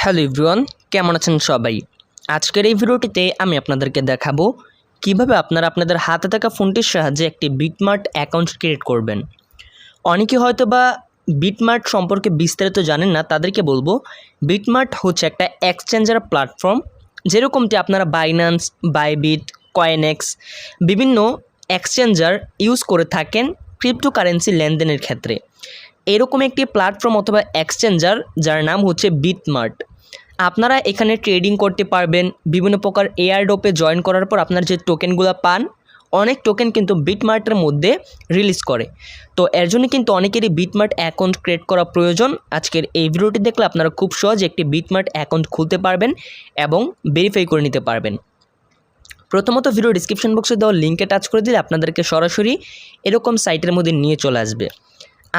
Hello everyone, কেমন আছেন সবাই? আজকের এই ভিডিওটিতে আমি আপনাদেরকে দেখাবো কিভাবে আপনারা আপনাদের হাতে থাকা ফোনটির সাহায্যে একটি বিটমার্ট অ্যাকাউন্ট ক্রিয়েট করবেন। অনেকে হয়তো বা বিটমার্ট সম্পর্কে বিস্তারিত জানেন না, তাদেরকে বলবো বিটমার্ট হচ্ছে একটা এক্সচেঞ্জার প্ল্যাটফর্ম। যেরকমটি আপনারা বাইন্যান্স, বাইবিট, কয়েনএক্স বিভিন্ন এক্সচেঞ্জার ইউজ করে থাকেন ক্রিপ্টোকারেন্সি লেনদেনের ক্ষেত্রে। এরকম একটি প্ল্যাটফর্ম অথবা এক্সচেঞ্জার যার নাম হচ্ছে বিটমার্ট। আপনারা এখানে ট্রেডিং করতে পারবেন। বিভিন্ন প্রকার এয়ারড্রপে জয়েন করার পর আপনার যে টোকেনগুলো পান, অনেক টোকেন কিন্তু বিটমার্টের মধ্যে রিলিজ করে। তো এর জন্য কিন্তু অনেকেরই বিটমার্ট অ্যাকাউন্ট ক্রিয়েট করা প্রয়োজন। আজকের এই ভিডিওটি দেখলে আপনারা খুব সহজে একটি বিটমার্ট অ্যাকাউন্ট খুলতে পারবেন এবং ভেরিফাই করে নিতে পারবেন। প্রথমত ভিডিও ডিসক্রিপশন বক্সে দেওয়া লিঙ্কে টাচ করে দিলে আপনাদেরকে সরাসরি এরকম সাইটের মধ্যে নিয়ে চলে আসবে।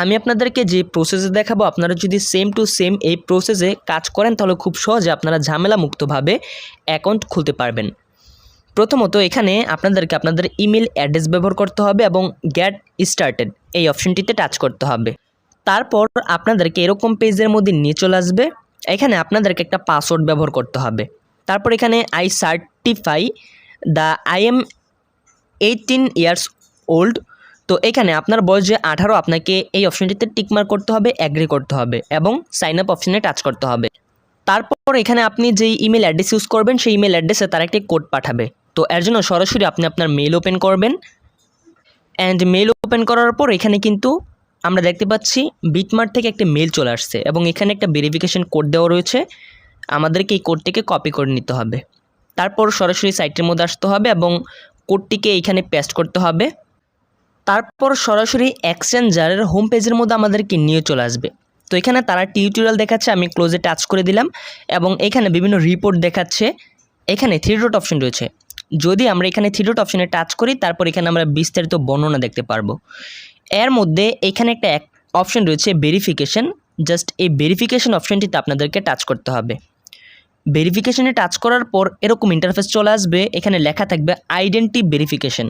আমি আপনাদেরকে যে প্রসেসে দেখাবো, আপনারা যদি সেম টু সেম এই প্রসেসে কাজ করেন তাহলে খুব সহজে আপনারা ঝামেলা মুক্তভাবে অ্যাকাউন্ট খুলতে পারবেন। প্রথমত এখানে আপনাদেরকে আপনাদের ইমেল অ্যাড্রেস ব্যবহার করতে হবে এবং গেট স্টার্টেড এই অপশনটিতে টাচ করতে হবে। তারপর আপনাদেরকে এরকম পেজের মধ্যে নিয়ে চলে আসবে। এখানে আপনাদেরকে একটা পাসওয়ার্ড ব্যবহার করতে হবে। তারপর এখানে I certify I am 18 years old. তো এখানে আপনার বয়স যে 18, আপনাকে এই অপশনটিতে টিকমার্ক করতে হবে, অ্যাগ্রি করতে হবে এবং সাইন আপ অপশনে টাচ করতে হবে। তারপর এখানে আপনি যেই ইমেল অ্যাড্রেস ইউজ করবেন সেই ইমেল অ্যাড্রেসে তারা একটি কোড পাঠাবে। তো এর জন্য সরাসরি আপনি আপনার মেল ওপেন করবেন। অ্যান্ড মেল ওপেন করার পর এখানে কিন্তু আমরা দেখতে পাচ্ছি বিটমার্ট থেকে একটা মেল চলে আসছে এবং এখানে একটা ভেরিফিকেশন কোড দেওয়া রয়েছে। আমাদেরকে এই কোডটিকে কপি করে নিতে হবে। তারপর সরাসরি সাইটের মধ্যে আসতে হবে এবং কোডটিকে এইখানে পেস্ট করতে হবে। তারপর সরাসরি এক্সচেঞ্জারের হোম পেজের মধ্যে আমাদেরকে নিয়ে চলে আসবে। তো এখানে তারা টিউটোরিয়াল দেখাচ্ছে, আমি ক্লোজে টাচ করে দিলাম এবং এখানে বিভিন্ন রিপোর্ট দেখাচ্ছে। এখানে 3 ডট অপশন রয়েছে। যদি আমরা এখানে 3 ডট অপশনে টাচ করি, তারপর এখানে আমরা বিস্তারিত বর্ণনা দেখতে পারবো। এর মধ্যে এখানে একটা অপশন রয়েছে ভেরিফিকেশন। জাস্ট এই ভেরিফিকেশন অপশনটিতে আপনাদেরকে টাচ করতে হবে। ভেরিফিকেশনে টাচ করার পর এরকম ইন্টারফেস চলে আসবে। এখানে লেখা থাকবে আইডেন্টি ভেরিফিকেশন।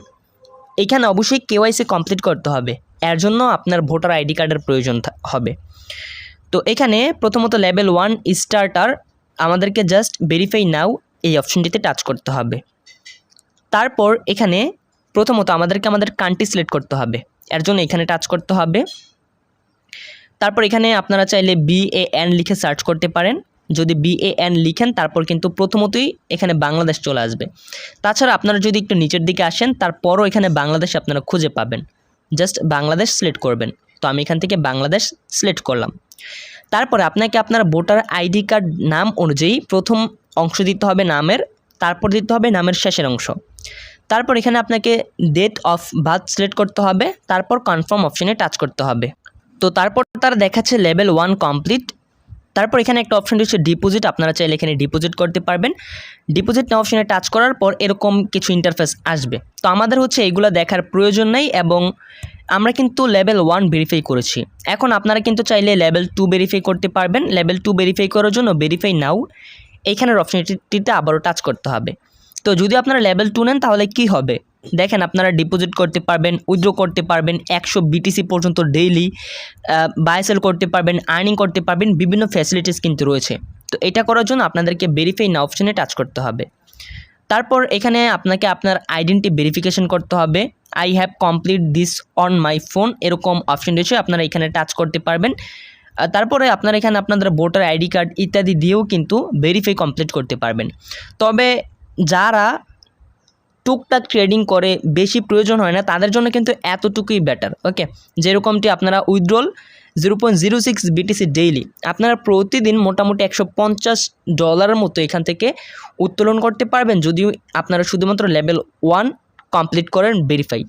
এখানে অবশ্যই কেওয়াইসি কমপ্লিট করতে হবে। এর জন্য আপনার ভোটার আইডি কার্ডের প্রয়োজন হবে। তো এখানে প্রথমত লেভেল 1 স্টার্টার, আমাদেরকে জাস্ট ভেরিফাই নাও এই অপশনটিতে টাচ করতে হবে। তারপর এখানে প্রথমত আমাদেরকে আমাদের কান্ট্রি সিলেক্ট করতে হবে। এর জন্য এখানে টাচ করতে হবে। তারপর এখানে আপনারা চাইলে BAN লিখে সার্চ করতে পারেন। যদি BAN লিখেন তারপর কিন্তু প্রথমতই এখানে বাংলাদেশ চলে আসবে। তাছাড়া আপনারা যদি একটু নিচের দিকে আসেন, তারপরও এখানে বাংলাদেশ আপনারা খুঁজে পাবেন। জাস্ট বাংলাদেশ সিলেক্ট করবেন। তো আমি এখান থেকে বাংলাদেশ সিলেক্ট করলাম। তারপরে আপনাকে আপনার ভোটার আইডি কার্ড নাম অনুযায়ী প্রথম অংশ দিতে হবে নামের, তারপর দিতে হবে নামের শেষের অংশ। তারপর এখানে আপনাকে ডেট অফ বার্থ সিলেক্ট করতে হবে। তারপর কনফার্ম অপশনে টাচ করতে হবে। তো তারপর তারা দেখাচ্ছে লেভেল 1 কমপ্লিট। তারপর এখানে একটা অপশন রয়েছে ডিপোজিট, আপনারা চাইলে এখানে ডিপোজিট করতে পারবেন। ডিপোজিট নাও অপশনে টাচ করার পর এরকম কিছু ইন্টারফেস আসবে। তো আমাদের হচ্ছে এইগুলো দেখার প্রয়োজন নেই এবং আমরা কিন্তু লেভেল 1 ভেরিফাই করেছি। এখন আপনারা কিন্তু চাইলে লেভেল 2 ভেরিফাই করতে পারবেন। লেভেল 2 ভেরিফাই করার জন্য ভেরিফাই নাও এইখানের অপশনটিতে আবারও টাচ করতে হবে। তো যদি আপনারা লেভেল 2 নেন তাহলে কি হবে দেখেন, আপনারা ডিপোজিট করতে পারবেন, উইথড্র করতে পারবেন, 100 BTC পর্যন্ত ডেইলি বাই সেল করতে পারবেন, আর্নিং করতে পারবেন, বিভিন্ন ফ্যাসিলিটিস কিন্তু রয়েছে। তো এটা করার জন্য আপনাদেরকে ভেরিফাই নাও অপশনে টাচ করতে হবে। তারপর এখানে আপনাকে আপনার আইডেন্টি ভেরিফিকেশন করতে হবে। I have complete this on my phone এরকম অপশন রয়েছে, আপনারা এখানে টাচ করতে পারবেন। তারপরে আপনারা এখানে আপনাদের ভোটার আইডি কার্ড ইত্যাদি দিয়েও কিন্তু ভেরিফাই কমপ্লিট করতে পারবেন। তবে যারা টুকটাক ট্রেডিং করে, বেশি প্রয়োজন হয় না, তাদের জন্য কিন্তু এতটুকুই বেটার। ওকে, যেরকমটি আপনারা উইথড্রল 0.06 BTC ডেইলি আপনারা প্রতিদিন মোটামুটি $150 মতো এখান থেকে উত্তোলন করতে পারবেন, যদিও আপনারা শুধুমাত্র লেভেল 1 কমপ্লিট করেন ভেরিফাই।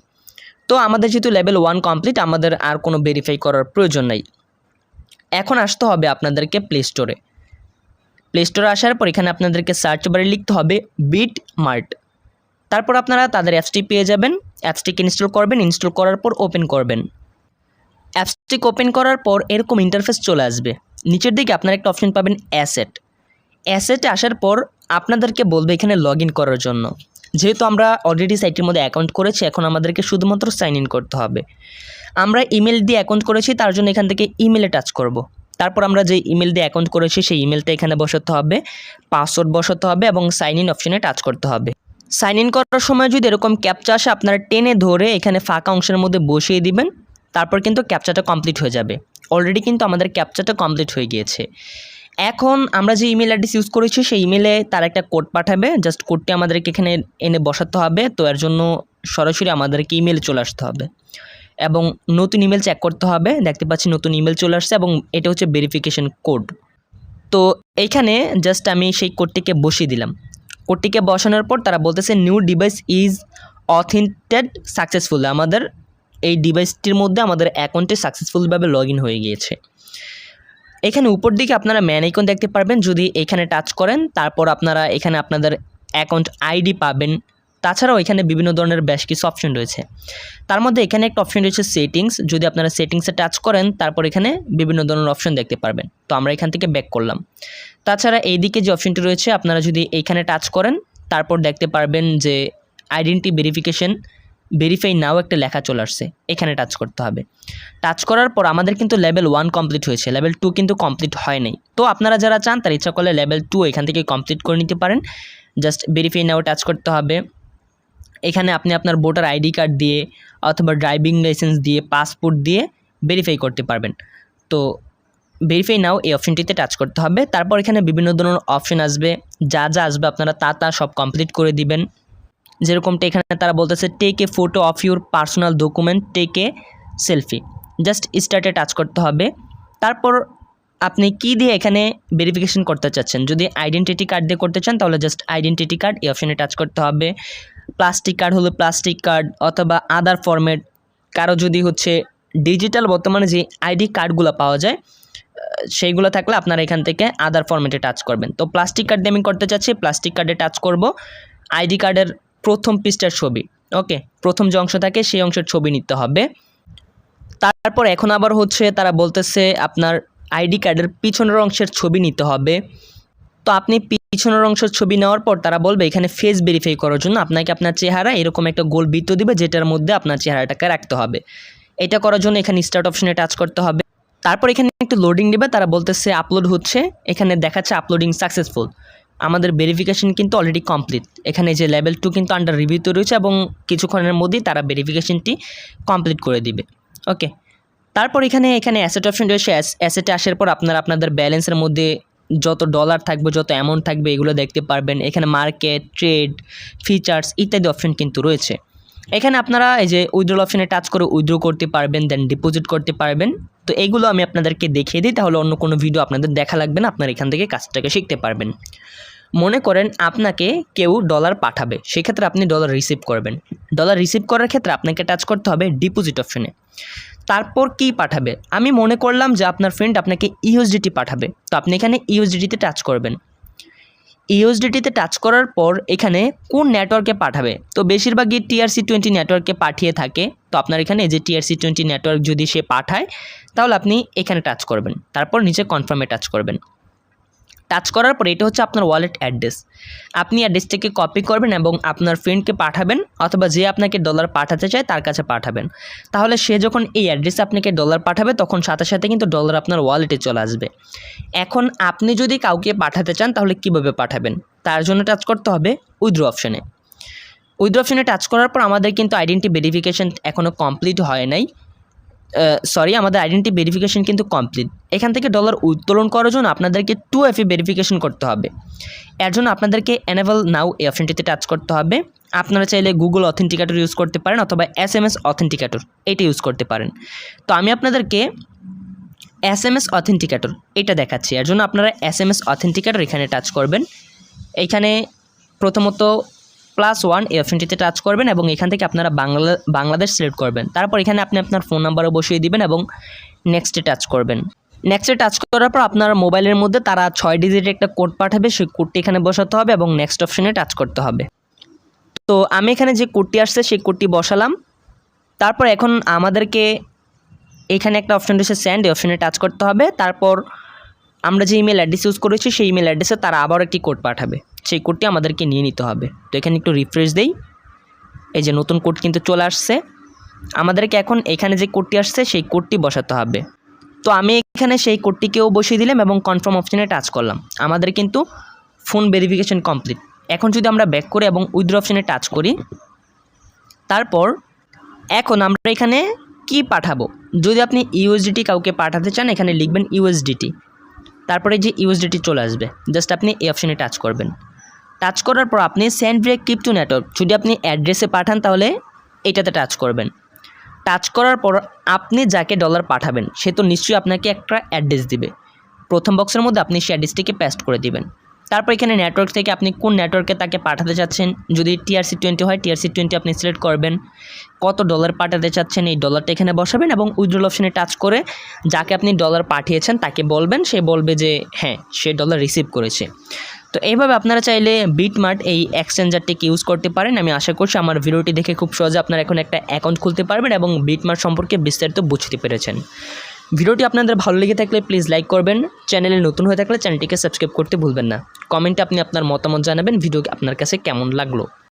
তো আমাদের যেহেতু লেভেল 1 কমপ্লিট, আমাদের আর কোনো ভেরিফাই করার প্রয়োজন নাই। এখন আসতে হবে আপনাদেরকে প্লে স্টোরে। প্লে স্টোরে আসার পর এখানে আপনাদেরকে সার্চ বারে লিখতে হবে বিটমার্ট। তারপর আপনারা তাদের অ্যাপসটি পেয়ে যাবেন। অ্যাপসটিকে ইনস্টল করবেন। ইনস্টল করার পর ওপেন করবেন। অ্যাপসটিকে ওপেন করার পর এরকম ইন্টারফেস চলে আসবে। নিচের দিকে আপনারা একটা অপশন পাবেন অ্যাসেট। অ্যাসেটে আসার পর আপনাদেরকে বলবে এখানে লগ ইন করার জন্য। যেহেতু আমরা অলরেডি সাইটের মধ্যে অ্যাকাউন্ট করেছি, এখন আমাদেরকে শুধুমাত্র সাইন ইন করতে হবে। আমরা ইমেল দিয়ে অ্যাকাউন্ট করেছি, তার জন্য এখান থেকে ইমেলে টাচ করব। তারপর আমরা যে ইমেল দিয়ে অ্যাকাউন্ট করেছি সেই ইমেলটা এখানে বসাতে হবে, পাসওয়ার্ড বসাতে হবে এবং সাইন ইন অপশনে টাচ করতে হবে। সাইন ইন করার সময় যদি এরকম ক্যাপচা আসে আপনারা টেনে ধরে এখানে ফাঁকা অংশের মধ্যে বসিয়ে দিবেন, তারপর কিন্তু ক্যাপচাটা কমপ্লিট হয়ে যাবে। অলরেডি কিন্তু আমাদের ক্যাপচাটা কমপ্লিট হয়ে গিয়েছে। এখন আমরা যে ইমেল অ্যাড্রেস ইউজ করেছি সেই ইমেলে তার একটা কোড পাঠাবে, জাস্ট কোডটি আমাদেরকে এখানে এনে বসাতে হবে। তো এর জন্য সরাসরি আমাদেরকে ইমেলে চলে আসতে হবে এবং নতুন ইমেল চেক করতে হবে। দেখতে পাচ্ছি নতুন ইমেল চলে আসছে এবং এটা হচ্ছে ভেরিফিকেশন কোড। তো এইখানে জাস্ট আমি সেই কোডটিকে বসিয়ে দিলাম। কোডটিকে বসানোর পর তারা বলতেছে নিউ ডিভাইস ইজ অথেন্টেড সাকসেসফুল, আমাদের এই ডিভাইসটির মধ্যে আমাদের অ্যাকাউন্টে সাকসেসফুলভাবে লগ ইন হয়ে গিয়েছে। এখানে উপর দিকে আপনারা ম্যান আইকন দেখতে পারবেন, যদি এখানে টাচ করেন তারপর আপনারা এখানে আপনাদের অ্যাকাউন্ট আইডি পাবেন। তাছাড়াও এখানে বিভিন্ন ধরনের বেশ কিছু অপশন রয়েছে, তার মধ্যে এখানে একটা অপশন রয়েছে সেটিংস। যদি আপনারা সেটিংসে টাচ করেন তারপর এখানে বিভিন্ন ধরনের অপশন দেখতে পারবেন। তো আমরা এখান থেকে ব্যাক করলাম। তাছাড়া এইদিকে যে অপশনটি রয়েছে আপনারা যদি এইখানে টাচ করেন তারপর দেখতে পারবেন যে আইডেন্টি ভেরিফিকেশন ভেরিফাই নাও একটা লেখা চলে আসছে, এখানে টাচ করতে হবে। টাচ করার পর আমাদের কিন্তু লেভেল 1 কমপ্লিট হয়েছে, লেভেল 2 কিন্তু কমপ্লিট হয় নাই। তো আপনারা যারা চান তার ইচ্ছা করলে লেভেল 2 এখান থেকে কমপ্লিট করে নিতে পারেন। জাস্ট ভেরিফাই নাও টাচ করতে হবে। এখানে আপনি আপনার ভোটার আইডি কার্ড দিয়ে অথবা ড্রাইভিং লাইসেন্স দিয়ে পাসপোর্ট দিয়ে ভেরিফাই করতে পারবেন। তো ভেরিফাই নাও এই অপশনটিতে টাচ করতে হবে। তারপর এখানে বিভিন্ন ধরনের অপশন আসবে, যা যা আসবে আপনারা তা সব কমপ্লিট করে দিবেন। যেরকমটা এখানে তারা বলতেছে take a photo of your personal document, take a selfie, just স্টার্টে টাচ করতে হবে। তারপর আপনি কি দিয়ে এখানে ভেরিফিকেশন করতে চাচ্ছেন, যদি আইডেন্টিটি কার্ড দিয়ে করতে চান তাহলে জাস্ট আইডেন্টিটি কার্ড এই অপশনে টাচ করতে হবে। প্লাস্টিক কার্ড হলে প্লাস্টিক কার্ড অথবা আদার ফরম্যাট, কারো যদি হচ্ছে ডিজিটাল বর্তমানে যে আইডি কার্ডগুলো পাওয়া যায় সেইগুলো থাকলে আপনারা এখান থেকে আদার ফরম্যাটে টাচ করবেন। তো প্লাস্টিক কার্ড দিয়ে আমি করতে চাচ্ছি, প্লাস্টিক কার্ডে টাচ করব। আইডি কার্ডের প্রথম পৃষ্ঠার ছবি, ওকে, প্রথম যে অংশ থাকে সেই অংশের ছবি নিতে হবে। তারপর এখন আবার হচ্ছে তারা বলতেছে আপনার আইডি কার্ডের পিছনের অংশের ছবি নিতে হবে। তো আপনি পিছনের অংশের ছবি নেওয়ার পর তারা বলবে এখানে ফেস ভেরিফাই করার জন্য আপনাকে আপনার চেহারা এরকম একটা গোল বৃত্ত দিবে, যেটার মধ্যে আপনার চেহারাটাকে রাখতে হবে। এটা করার জন্য এখানে স্টার্ট অপশনে টাচ করতে হবে। তারপর এখানে একটু লোডিং দিবে, তারা বলতেছে আপলোড হচ্ছে, এখানে দেখাচ্ছে আপলোডিং সাকসেসফুল। আমাদের ভেরিফিকেশন কিন্তু অলরেডি কমপ্লিট। এখানে যে লেভেল 2 কিন্তু আন্ডার রিভিউতে রয়েছে এবং কিছুক্ষণের মধ্যেই তারা ভেরিফিকেশনটি কমপ্লিট করে দিবে। ওকে, তারপর এখানে অ্যাসেট অপশন রয়েছে। অ্যাসেটে আসার পর আপনারা আপনাদের ব্যালেন্সের মধ্যে যত ডলার থাকবে, যত অ্যামাউন্ট থাকবে এগুলো দেখতে পারবেন। এখানে মার্কেট, ট্রেড, ফিচার্স ইত্যাদি অপশন কিন্তু রয়েছে। এখানে আপনারা এই যে উইথড্রল অপশনে টাচ করে উইথড্র করতে পারবেন, দেন ডিপোজিট করতে পারবেন। তো এইগুলো আমি আপনাদেরকে দেখিয়ে দিই, তাহলে অন্য কোনো ভিডিও আপনাদের দেখা লাগবে না, আপনারা এখান থেকে কাজটাকে শিখতে পারবেন। মনে করেন আপনাকে কেউ ডলার পাঠাবে, সেক্ষেত্রে আপনি ডলার রিসিভ করবেন। ডলার রিসিভ করার ক্ষেত্রে আপনাকে টাচ করতে হবে ডিপোজিট অপশনে। তারপর কি পাঠাবে, আমি মনে করলাম যে আপনার ফ্রেন্ড আপনাকে ইউএসডিটি পাঠাবে, তো আপনি এখানে ইউএসডিটিতে টাচ করবেন। ইউএসডিটিতে টাচ করার পর এখানে কোন নেটওয়ার্কে পাঠাবে, তো বেশিরভাগই TRC20 নেটওয়ার্কে পাঠিয়ে থাকে। তো আপনার এখানে এই যে TRC20 নেটওয়ার্ক যদি সে পাঠায় তাহলে আপনি এখানে টাচ করবেন, তারপর নিচে কনফার্মে টাচ করবেন। টাচ করার পর এটা হচ্ছে আপনার ওয়ালেট অ্যাড্রেস। আপনি অ্যাড্রেসটাকে কপি করবেন এবং আপনার ফ্রেন্ডকে পাঠাবেন অথবা যে আপনাকে ডলার পাঠাতে চায় তার কাছে পাঠাবেন। তাহলে সে যখন এই অ্যাড্রেসে আপনাকে ডলার পাঠাবে তখন সাথে সাথে কিন্তু ডলার আপনার ওয়ালেটে চলে আসবে। এখন আপনি যদি কাউকে পাঠাতে চান তাহলে কিভাবে পাঠাবেন, তার জন্য টাচ করতে হবে উইথড্র অপশনে। উইথড্র অপশনে টাচ করার পর আমাদের কিন্তু আইডেন্টি ভেরিফিকেশন এখনও কমপ্লিট হয় নাই। আমাদের আইডেন্টি ভেরিফিকেশন কিন্তু কমপ্লিট। এখান থেকে ডলার উত্তোলন করার জন্য আপনাদেরকে 2FA ভেরিফিকেশন করতে হবে। এর জন্য আপনাদেরকে এনেবল নাও এই অপশনটিতে টাচ করতে হবে। আপনারা চাইলে গুগল অথেন্টিকেটর ইউজ করতে পারেন অথবা SMS অথেন্টিকেটর এটা ইউজ করতে পারেন। তো আমি আপনাদেরকে SMS অথেন্টিকেটর এটা দেখাচ্ছি। এর জন্য আপনারা SMS অথেন্টিকেটর এখানে টাচ করবেন। এইখানে প্রথমত +1 এই অপশনটিতে টাচ করবেন এবং এখান থেকে আপনারা বাংলাদেশ সিলেক্ট করবেন। তারপর এখানে আপনি আপনার ফোন নাম্বারও বসিয়ে দিবেন এবং নেক্সটে টাচ করবেন। নেক্সটে টাচ করার পর আপনার মোবাইলের মধ্যে তারা 6 ডিজিটের একটা কোড পাঠাবে, সেই কোডটি এখানে বসাতে হবে এবং নেক্সট অপশনে টাচ করতে হবে। তো আমি এখানে যে কোডটি আসছে সেই কোডটি বসালাম। তারপর এখন আমাদেরকে এখানে একটা অপশন রয়েছে সেন্ড, এই অপশনে টাচ করতে হবে। তারপর আমরা যে ইমেল অ্যাড্রেস ইউজ করেছি সেই ইমেল অ্যাড্রেসে তারা আবার একটি কোড পাঠাবে, সেই কোডটি আমাদেরকে নিয়ে নিতে হবে। তো এখানে একটু রিফ্রেশ দেই, এই যে নতুন কোড কিন্তু চলে আসছে। আমাদেরকে এখন এখানে যে কোডটি আসছে সেই কোডটি বসাতে হবে। তো আমি এখানে সেই কোডটিকেও বসিয়ে দিলাম এবং কনফার্ম অপশানে টাচ করলাম। আমাদের কিন্তু ফোন ভেরিফিকেশন কমপ্লিট। এখন যদি আমরা ব্যাক করি এবং উইথড্র অপশানে টাচ করি, তারপর এখন আমরা এখানে কি পাঠাবো, যদি আপনি ইউএসডিটি কাউকে পাঠাতে চান এখানে লিখবেন ইউএসডিটি, তারপরে যে ইউএসডিটি চলে আসবে, জাস্ট আপনি এই অপশানে টাচ করবেন। টাচ করার পর আপনি সেন্ড ভিয়া ক্রিপ্টো নেটওয়ার্ক, যদি আপনি অ্যাড্রেসে পাঠান তাহলে এটাতে টাচ করবেন। টাচ করার পর আপনি যাকে ডলার পাঠাবেন সে তো নিশ্চয়ই আপনাকে একটা অ্যাড্রেস দিবে, প্রথম বক্সের মধ্যে আপনি সেই অ্যাড্রেসটিকে পেস্ট করে দিবেন। তারপর এখানে নেটওয়ার্ক থেকে আপনি কোন নেটওয়ার্কে তাকে পাঠাতে চাচ্ছেন, যদি TRC20 হয় TRC20 আপনি সিলেক্ট করবেন, কত ডলার পাঠাতে চাচ্ছেন এই ডলারটা এখানে বসাবেন এবং উইথড্রল অপশানে টাচ করে যাকে আপনি ডলার পাঠিয়েছেন তাকে বলবেন, সে বলবে যে হ্যাঁ সে ডলার রিসিভ করেছে। তো এইভাবে আপনারা চাইলে বিটমার্ট এই এক্সচেঞ্জারটিকে ইউজ করতে পারেন। আমি আশা করছি আমার ভিডিওটি দেখে খুব সহজে আপনারা এখন একটা অ্যাকাউন্ট খুলতে পারবেন এবং বিটমার্ট সম্পর্কে বিস্তারিত বুঝতে পেরেছেন। ভিডিওটি আপনাদের ভালো লেগে থাকলে প্লিজ লাইক করবেন, চ্যানেলে নতুন হয়ে থাকলে চ্যানেলটিকে সাবস্ক্রাইব করতে ভুলবেন না। কমেন্টে আপনি আপনার মতামত জানাবেন ভিডিও আপনার কাছে কেমন লাগলো।